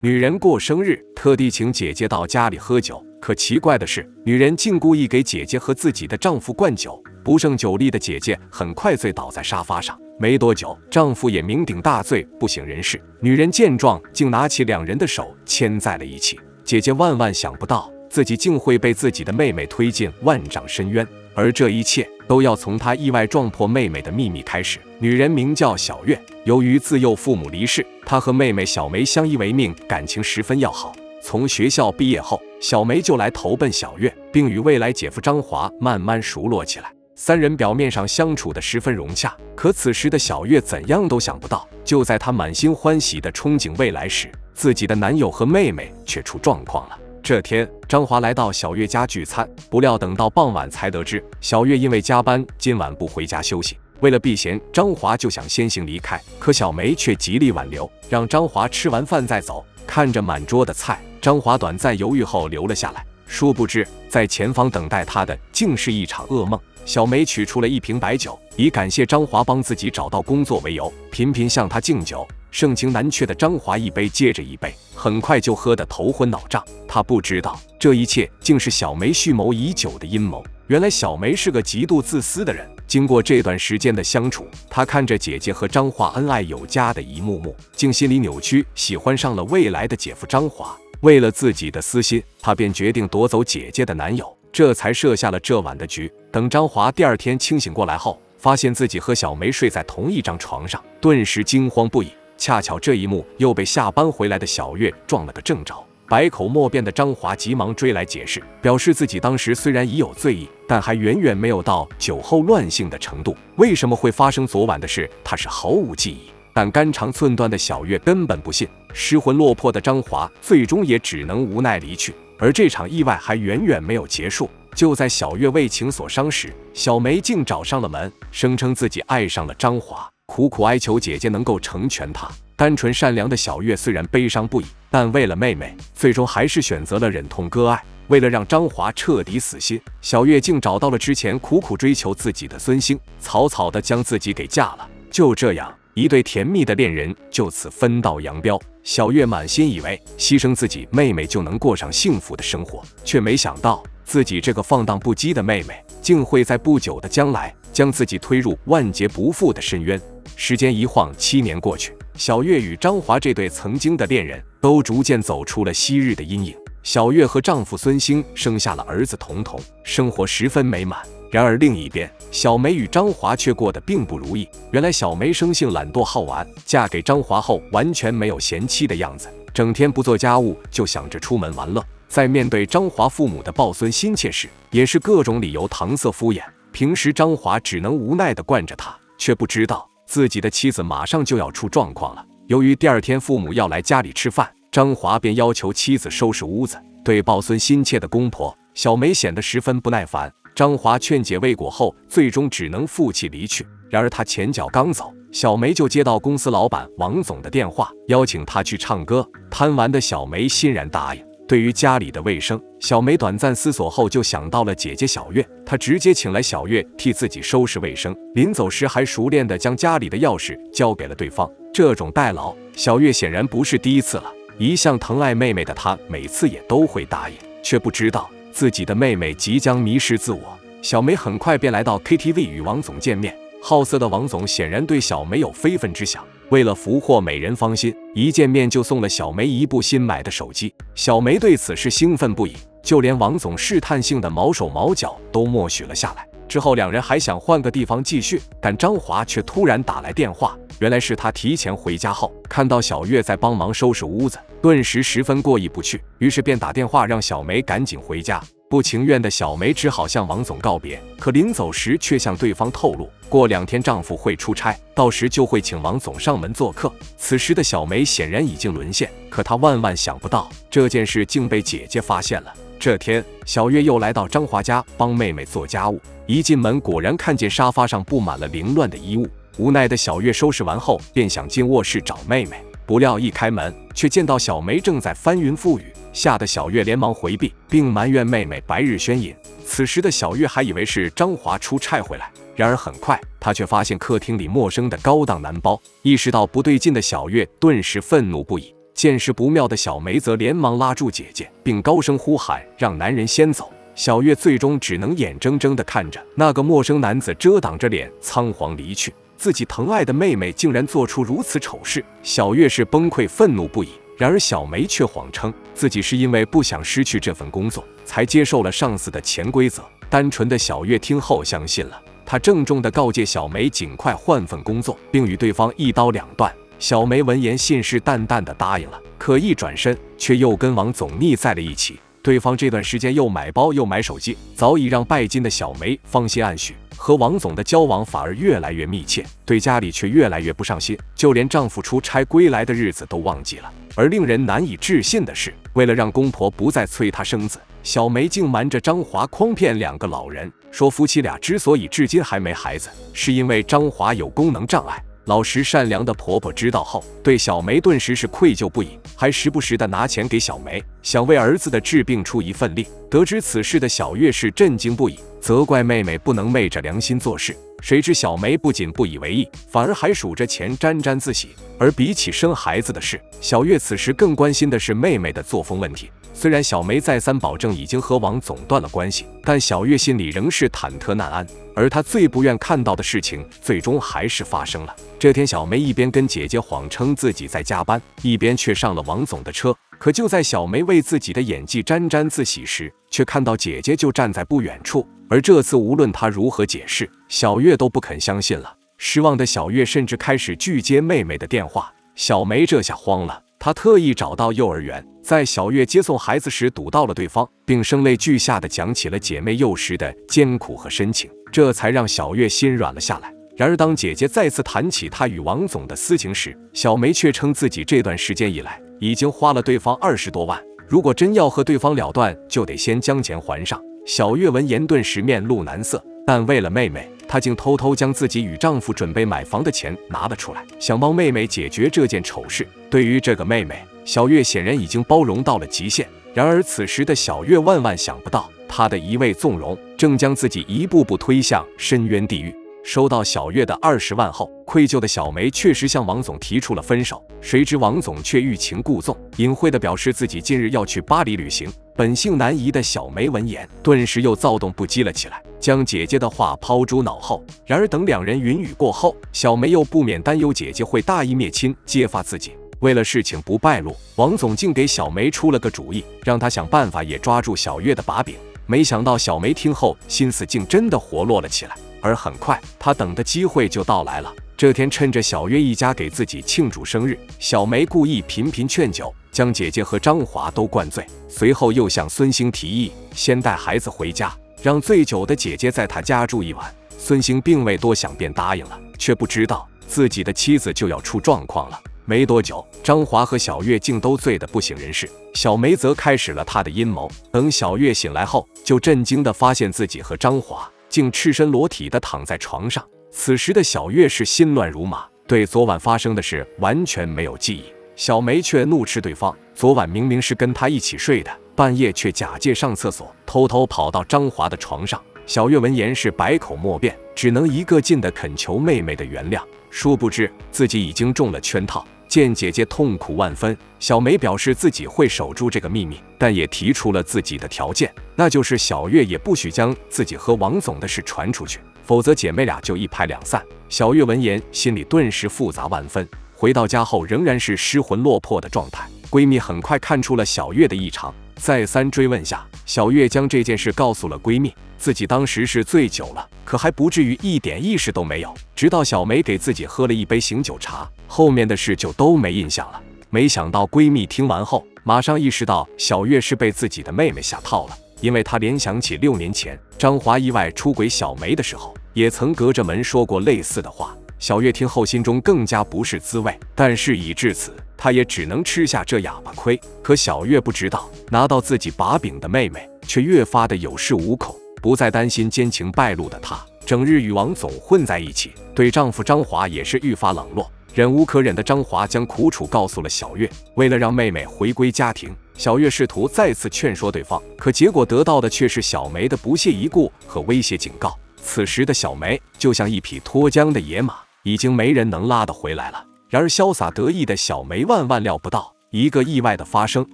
女人过生日，特地请姐姐到家里喝酒。可奇怪的是，女人竟故意给姐姐和自己的丈夫灌酒。不胜酒力的姐姐很快醉倒在沙发上，没多久，丈夫也酩酊大醉，不省人事。女人见状，竟拿起两人的手牵在了一起。姐姐万万想不到，自己竟会被自己的妹妹推进万丈深渊，而这一切都要从她意外撞破妹妹的秘密开始。女人名叫小月，由于自幼父母离世，她和妹妹小梅相依为命，感情十分要好。从学校毕业后，小梅就来投奔小月，并与未来姐夫张华慢慢熟络起来。三人表面上相处得十分融洽，可此时的小月怎样都想不到，就在她满心欢喜地憧憬未来时，自己的男友和妹妹却出状况了。这天，张华来到小月家聚餐，不料等到傍晚才得知，小月因为加班，今晚不回家休息。为了避嫌，张华就想先行离开，可小梅却极力挽留，让张华吃完饭再走。看着满桌的菜，张华短暂犹豫后留了下来。殊不知，在前方等待他的竟是一场噩梦。小梅取出了一瓶白酒，以感谢张华帮自己找到工作为由，频频向他敬酒。盛情难却的张华一杯接着一杯，很快就喝得头昏脑胀。他不知道，这一切竟是小梅蓄谋已久的阴谋。原来小梅是个极度自私的人。经过这段时间的相处，她看着姐姐和张华恩爱有加的一幕幕，竟心里扭曲，喜欢上了未来的姐夫张华。为了自己的私心，她便决定夺走姐姐的男友，这才设下了这晚的局。等张华第二天清醒过来后，发现自己和小梅睡在同一张床上，顿时惊慌不已。恰巧这一幕又被下班回来的小月撞了个正着。百口莫辩的张华急忙追来解释，表示自己当时虽然已有醉意，但还远远没有到酒后乱性的程度。为什么会发生昨晚的事，他是毫无记忆。但肝肠寸断的小月根本不信，失魂落魄的张华最终也只能无奈离去。而这场意外还远远没有结束。就在小月为情所伤时，小梅竟找上了门，声称自己爱上了张华，苦苦哀求姐姐能够成全她。单纯善良的小月虽然悲伤不已，但为了妹妹，最终还是选择了忍痛割爱。为了让张华彻底死心，小月竟找到了之前苦苦追求自己的孙兴，草草地将自己给嫁了。就这样，一对甜蜜的恋人就此分道扬镳。小月满心以为牺牲自己妹妹就能过上幸福的生活，却没想到自己这个放荡不羁的妹妹，竟会在不久的将来将自己推入万劫不复的深渊。时间一晃，7年过去，小月与张华这对曾经的恋人都逐渐走出了昔日的阴影。小月和丈夫孙兴生下了儿子彤彤，生活十分美满。然而另一边，小梅与张华却过得并不如意。原来小梅生性懒惰好玩，嫁给张华后完全没有贤妻的样子，整天不做家务，就想着出门玩乐。在面对张华父母的抱孙心切时，也是各种理由搪塞敷衍。平时张华只能无奈地惯着他，却不知道自己的妻子马上就要出状况了。由于第二天父母要来家里吃饭，张华便要求妻子收拾屋子。对抱孙心切的公婆，小梅显得十分不耐烦。张华劝解未果后，最终只能负气离去。然而他前脚刚走，小梅就接到公司老板王总的电话，邀请他去唱歌。贪玩的小梅欣然答应。对于家里的卫生，小梅短暂思索后就想到了姐姐小月，她直接请来小月替自己收拾卫生，临走时还熟练地将家里的钥匙交给了对方。这种代劳，小月显然不是第一次了。一向疼爱妹妹的她，每次也都会答应，却不知道自己的妹妹即将迷失自我。小梅很快便来到 KTV 与王总见面。好色的王总显然对小梅有非分之想，为了俘获美人芳心，一见面就送了小梅一部新买的手机。小梅对此事兴奋不已，就连王总试探性的毛手毛脚都默许了下来。之后两人还想换个地方继续，但张华却突然打来电话，原来是他提前回家后看到小月在帮忙收拾屋子，顿时十分过意不去，于是便打电话让小梅赶紧回家。不情愿的小梅只好向王总告别，可临走时却向对方透露，过2天丈夫会出差，到时就会请王总上门做客。此时的小梅显然已经沦陷，可她万万想不到，这件事竟被姐姐发现了。这天，小月又来到张华家帮妹妹做家务，一进门果然看见沙发上布满了凌乱的衣物。无奈的小月收拾完后，便想进卧室找妹妹，不料一开门，却见到小梅正在翻云覆雨，吓得小月连忙回避，并埋怨妹妹白日宣淫。此时的小月还以为是张华出差回来，然而很快她却发现客厅里陌生的高档男包，意识到不对劲的小月顿时愤怒不已，见势不妙的小梅则连忙拉住姐姐，并高声呼喊让男人先走。小月最终只能眼睁睁地看着那个陌生男子遮挡着脸仓皇离去，自己疼爱的妹妹竟然做出如此丑事，小月是崩溃愤怒不已。然而小梅却谎称自己是因为不想失去这份工作，才接受了上司的潜规则。单纯的小月听后相信了，她郑重地告诫小梅尽快换份工作，并与对方一刀两断。小梅闻言信誓旦旦地答应了，可一转身却又跟王总腻在了一起。对方这段时间又买包又买手机，早已让拜金的小梅芳心暗许，和王总的交往反而越来越密切，对家里却越来越不上心，就连丈夫出差归来的日子都忘记了。而令人难以置信的是，为了让公婆不再催她生子，小梅竟瞒着张华诓骗2个老人，说夫妻俩之所以至今还没孩子，是因为张华有功能障碍。老实善良的婆婆知道后，对小梅顿时是愧疚不已，还时不时的拿钱给小梅，想为儿子的治病出一份力。得知此事的小月是震惊不已，责怪妹妹不能昧着良心做事。谁知小梅不仅不以为意，反而还数着钱沾沾自喜。而比起生孩子的事，小月此时更关心的是妹妹的作风问题。虽然小梅再三保证已经和王总断了关系，但小月心里仍是忐忑难安。而她最不愿看到的事情，最终还是发生了。这天，小梅一边跟姐姐谎称自己在加班，一边却上了王总的车。可就在小梅为自己的演技沾沾自喜时，却看到姐姐就站在不远处。而这次无论她如何解释，小月都不肯相信了。失望的小月甚至开始拒接妹妹的电话。小梅这下慌了，她特意找到幼儿园，在小月接送孩子时堵到了对方，并声泪俱下地讲起了姐妹幼时的艰苦和深情，这才让小月心软了下来。然而当姐姐再次谈起她与王总的私情时，小梅却称自己这段时间以来已经花了对方20多万，如果真要和对方了断，就得先将钱还上。小月闻言顿时面露难色，但为了妹妹，她竟偷偷将自己与丈夫准备买房的钱拿了出来，想帮妹妹解决这件丑事。对于这个妹妹，小月显然已经包容到了极限。然而此时的小月万万想不到，她的一味纵容正将自己一步步推向深渊地狱。收到小月的20万后，愧疚的小梅确实向王总提出了分手，谁知王总却欲擒故纵，隐晦地表示自己近日要去巴黎旅行。本性难移的小梅闻言，顿时又躁动不羁了起来，将姐姐的话抛诸脑后。然而等2人云雨过后，小梅又不免担忧姐姐会大义灭亲，揭发自己。为了事情不败露，王总竟给小梅出了个主意，让她想办法也抓住小月的把柄。没想到小梅听后，心思竟真的活络了起来。而很快，她等的机会就到来了。这天，趁着小月一家给自己庆祝生日，小梅故意频频劝酒，将姐姐和张华都灌醉。随后又向孙兴提议，先带孩子回家，让醉酒的姐姐在他家住一晚。孙兴并未多想，便答应了，却不知道自己的妻子就要出状况了。没多久，张华和小月竟都醉得不省人事，小梅则开始了她的阴谋。等小月醒来后，就震惊地发现自己和张华竟赤身裸体地躺在床上。此时的小月是心乱如麻，对昨晚发生的事完全没有记忆。小梅却怒斥对方，昨晚明明是跟她一起睡的，半夜却假借上厕所，偷偷跑到张华的床上。小月闻言是百口莫辩，只能一个劲地恳求妹妹的原谅。殊不知自己已经中了圈套。见姐姐痛苦万分，小梅表示自己会守住这个秘密，但也提出了自己的条件，那就是小月也不许将自己和王总的事传出去，否则姐妹俩就一拍两散。小月闻言，心里顿时复杂万分。回到家后，仍然是失魂落魄的状态。闺蜜很快看出了小月的异常，再三追问下，小月将这件事告诉了闺蜜。自己当时是醉酒了，可还不至于一点意识都没有。直到小梅给自己喝了一杯醒酒茶，后面的事就都没印象了。没想到闺蜜听完后，马上意识到小月是被自己的妹妹下套了，因为她联想起6年前张华意外出轨小梅的时候，也曾隔着门说过类似的话。小月听后心中更加不是滋味，但事已至此，她也只能吃下这哑巴亏。可小月不知道，拿到自己把柄的妹妹却越发的有恃无恐。不再担心奸情败露的她，整日与王总混在一起，对丈夫张华也是愈发冷落。忍无可忍的张华将苦楚告诉了小月。为了让妹妹回归家庭，小月试图再次劝说对方，可结果得到的却是小梅的不屑一顾和威胁警告。此时的小梅就像一匹脱缰的野马，已经没人能拉得回来了。然而潇洒得意的小梅万万料不到，一个意外的发生，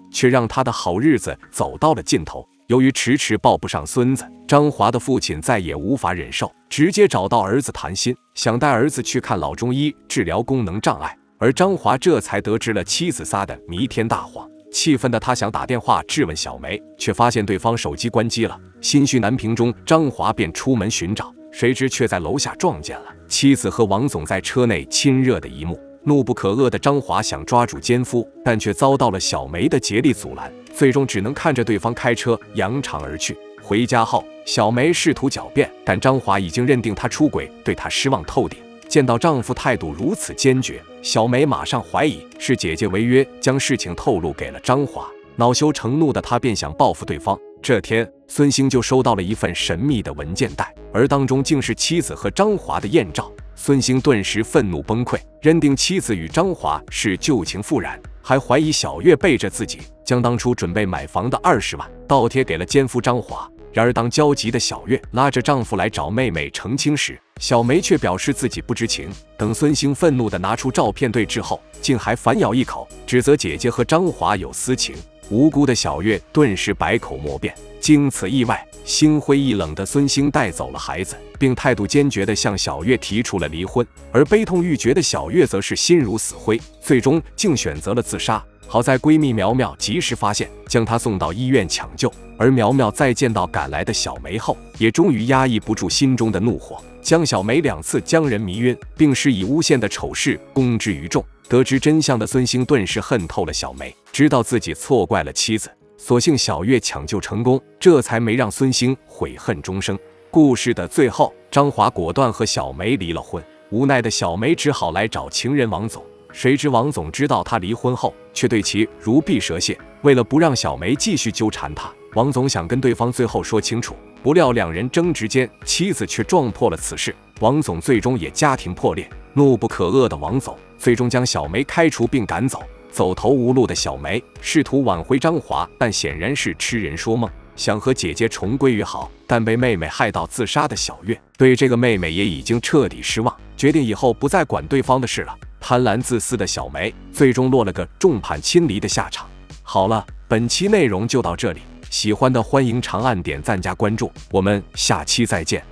却让他的好日子走到了尽头。由于迟迟抱不上孙子，张华的父亲再也无法忍受，直接找到儿子谈心，想带儿子去看老中医治疗功能障碍。而张华这才得知了妻子撒的弥天大谎，气愤的他想打电话质问小梅，却发现对方手机关机了。心绪难平中，张华便出门寻找，谁知却在楼下撞见了妻子和王总在车内亲热的一幕。怒不可遏的张华想抓住奸夫，但却遭到了小梅的竭力阻拦，最终只能看着对方开车扬长而去。回家后，小梅试图狡辩，但张华已经认定她出轨，对她失望透顶。见到丈夫态度如此坚决，小梅马上怀疑是姐姐违约，将事情透露给了张华。恼羞成怒的她便想报复对方。这天，孙兴就收到了一份神秘的文件袋，而当中竟是妻子和张华的艳照。孙兴顿时愤怒崩溃，认定妻子与张华是旧情复燃，还怀疑小月背着自己，将当初准备买房的20万倒贴给了奸夫张华。然而当焦急的小月拉着丈夫来找妹妹澄清时，小梅却表示自己不知情。等孙兴愤怒地拿出照片对质后，竟还反咬一口，指责姐姐和张华有私情。无辜的小月顿时百口莫辩。经此意外，心灰意冷的孙兴带走了孩子，并态度坚决地向小月提出了离婚。而悲痛欲绝的小月则是心如死灰，最终竟选择了自杀。好在闺蜜苗苗及时发现，将她送到医院抢救。而苗苗在见到赶来的小梅后，也终于压抑不住心中的怒火，将小梅2次将人迷晕，并施以诬陷的丑事公之于众。得知真相的孙兴顿时恨透了小梅，知道自己错怪了妻子，所幸小月抢救成功，这才没让孙兴悔恨终生。故事的最后，张华果断和小梅离了婚，无奈的小梅只好来找情人王总。谁知王总知道她离婚后，却对其如臂蛇蝎。为了不让小梅继续纠缠他，王总想跟对方最后说清楚，不料2人争执间，妻子却撞破了此事，王总最终也家庭破裂。怒不可遏的王总最终将小梅开除并赶走。走投无路的小梅试图挽回张华，但显然是痴人说梦，想和姐姐重归于好，但被妹妹害到自杀的小月对这个妹妹也已经彻底失望，决定以后不再管对方的事了。贪婪自私的小梅最终落了个众叛亲离的下场。好了，本期内容就到这里，喜欢的欢迎长按点赞加关注，我们下期再见。